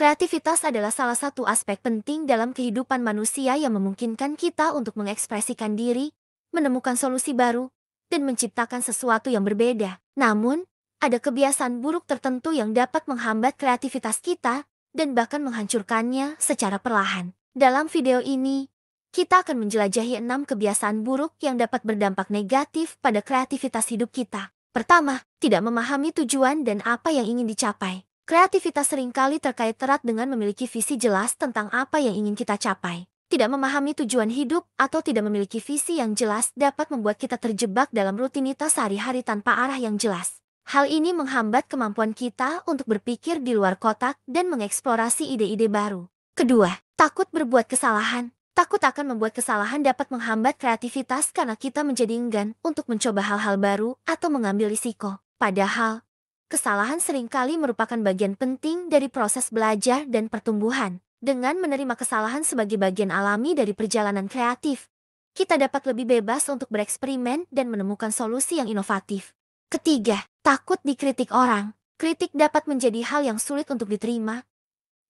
Kreativitas adalah salah satu aspek penting dalam kehidupan manusia yang memungkinkan kita untuk mengekspresikan diri, menemukan solusi baru, dan menciptakan sesuatu yang berbeda. Namun, ada kebiasaan buruk tertentu yang dapat menghambat kreativitas kita dan bahkan menghancurkannya secara perlahan. Dalam video ini, kita akan menjelajahi 6 kebiasaan buruk yang dapat berdampak negatif pada kreativitas hidup kita. Pertama, tidak memahami tujuan dan apa yang ingin dicapai. Kreativitas seringkali terkait erat dengan memiliki visi jelas tentang apa yang ingin kita capai. Tidak memahami tujuan hidup atau tidak memiliki visi yang jelas dapat membuat kita terjebak dalam rutinitas sehari-hari tanpa arah yang jelas. Hal ini menghambat kemampuan kita untuk berpikir di luar kotak dan mengeksplorasi ide-ide baru. Kedua, takut berbuat kesalahan. Takut akan membuat kesalahan dapat menghambat kreativitas karena kita menjadi enggan untuk mencoba hal-hal baru atau mengambil risiko. Padahal, kesalahan seringkali merupakan bagian penting dari proses belajar dan pertumbuhan. Dengan menerima kesalahan sebagai bagian alami dari perjalanan kreatif, kita dapat lebih bebas untuk bereksperimen dan menemukan solusi yang inovatif. Ketiga, takut dikritik orang. Kritik dapat menjadi hal yang sulit untuk diterima,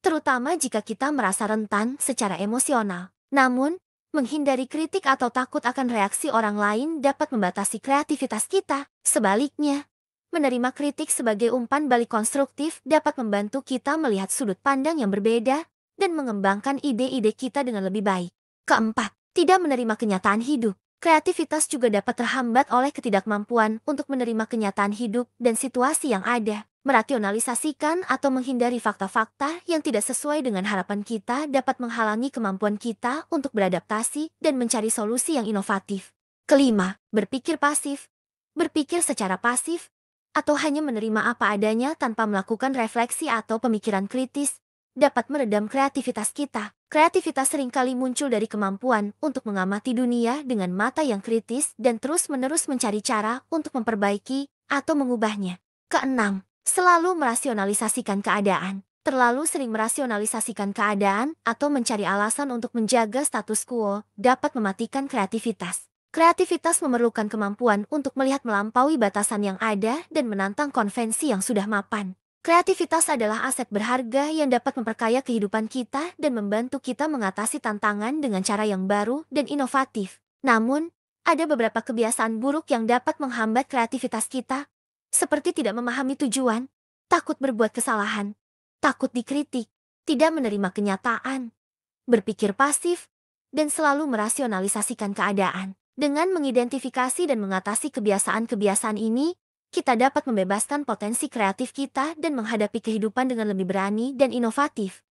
terutama jika kita merasa rentan secara emosional. Namun, menghindari kritik atau takut akan reaksi orang lain dapat membatasi kreativitas kita. Sebaliknya, menerima kritik sebagai umpan balik konstruktif dapat membantu kita melihat sudut pandang yang berbeda dan mengembangkan ide-ide kita dengan lebih baik. Keempat, tidak menerima kenyataan hidup. Kreativitas juga dapat terhambat oleh ketidakmampuan untuk menerima kenyataan hidup dan situasi yang ada. Merasionalisasikan atau menghindari fakta-fakta yang tidak sesuai dengan harapan kita dapat menghalangi kemampuan kita untuk beradaptasi dan mencari solusi yang inovatif. Kelima, berpikir pasif. Berpikir secara pasif atau hanya menerima apa adanya tanpa melakukan refleksi atau pemikiran kritis dapat meredam kreativitas kita. Kreativitas seringkali muncul dari kemampuan untuk mengamati dunia dengan mata yang kritis dan terus-menerus mencari cara untuk memperbaiki atau mengubahnya. Keenam, selalu merasionalisasikan keadaan. Terlalu sering merasionalisasikan keadaan atau mencari alasan untuk menjaga status quo dapat mematikan kreativitas. Kreativitas memerlukan kemampuan untuk melihat melampaui batasan yang ada dan menantang konvensi yang sudah mapan. Kreativitas adalah aset berharga yang dapat memperkaya kehidupan kita dan membantu kita mengatasi tantangan dengan cara yang baru dan inovatif. Namun, ada beberapa kebiasaan buruk yang dapat menghambat kreativitas kita, seperti tidak memahami tujuan, takut berbuat kesalahan, takut dikritik, tidak menerima kenyataan, berpikir pasif, dan selalu merasionalisasikan keadaan. Dengan mengidentifikasi dan mengatasi kebiasaan-kebiasaan ini, kita dapat membebaskan potensi kreatif kita dan menghadapi kehidupan dengan lebih berani dan inovatif.